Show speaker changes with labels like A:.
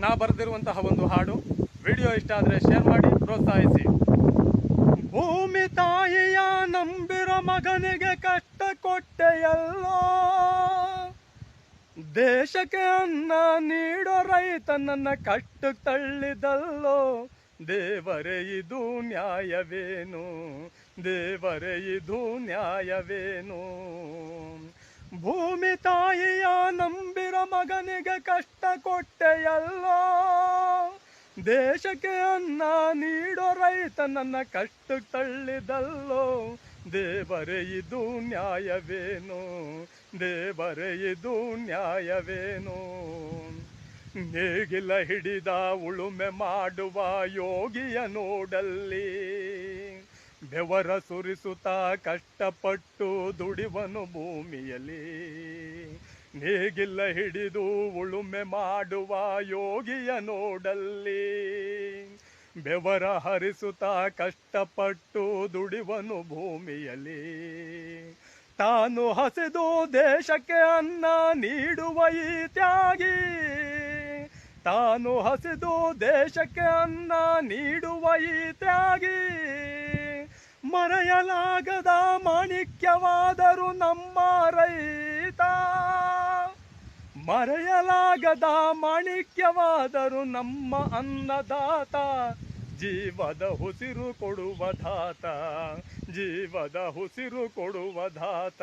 A: ನಾ ಬರೆದಿರುವಂತಹ ಒಂದು ಹಾಡು. ವಿಡಿಯೋ ಇಷ್ಟ ಆದರೆ ಶೇರ್ ಮಾಡಿ, ಪ್ರೋತ್ಸಾಹಿಸಿ. ಭೂಮಿ ತಾಯಿಯ ನಂಬಿರೋ ಮಗನಿಗೆ ಕಷ್ಟ ಕೊಟ್ಟೆಯಲ್ಲೋ, ದೇಶಕ್ಕೆ ಅನ್ನ ನೀಡೋ ರೈತ ನನ್ನ ಕಷ್ಟಕ್ಕೆ ತಳ್ಳಿದಲ್ಲೋ. ದೇವರೇ ಇದು ನ್ಯಾಯವೇನು, ದೇವರೇ ಇದು ನ್ಯಾಯವೇನು. ಭೂಮಿ ತಾಯಿಯ ನಂಬಿರೋ ಮಗನಿಗೆ ಕಷ್ಟ ಕೊಟ್ಟೆಯಲ್ಲೋ, ದೇಶಕ್ಕೆ ಅನ್ನ ನೀಡೋ ರೈತ ನನ್ನ ಕಷ್ಟಕ್ಕೆ ತಳ್ಳಿದಲ್ಲೋ. ದೇವರೇ ಇದು ನ್ಯಾಯವೇನು, ದೇವರೇ ಇದು ನ್ಯಾಯವೇನು. ನೇಗಿಲ ಹಿಡಿದ ಉಳುಮೆ ಮಾಡುವ ಯೋಗಿಯ ನೋಡಲ್ಲಿ, ಬೆವರ ಸುರಿಸುತ್ತಾ ಕಷ್ಟಪಟ್ಟು ದುಡಿವನು ಭೂಮಿಯಲ್ಲಿ. ನೇಗಿಲ ಹಿಡಿದು ಉಳುಮೆ ಮಾಡುವ ಯೋಗಿಯ ನೋಡಲ್ಲಿ, ಬೆವರ ಹರಿಸುತ್ತಾ ಕಷ್ಟಪಟ್ಟು ದುಡಿವನು ಭೂಮಿಯಲ್ಲಿ. ತಾನು ಹಸಿದು ದೇಶಕ್ಕೆ ಅನ್ನ ನೀಡುವ ಈ ತ್ಯಾಗಿ, ತಾನು ಹಸಿದು ದೇಶಕ್ಕೆ ಅನ್ನ ನೀಡುವ ಈ ತ್ಯಾಗಿ. ಮರೆಯಲಾಗದ ಮಾಣಿಕ್ಯವಾದರು ನಮ್ಮ ರೈತ, ಮರೆಯಲಾಗದ ಮಾಣಿಕ್ಯವಾದರು ನಮ್ಮ ಅನ್ನದಾತ. ಜೀವದ ಉಸಿರು ಕೊಡುವ ದಾತ, ಜೀವದ ಉಸಿರು ಕೊಡುವ ದಾತ.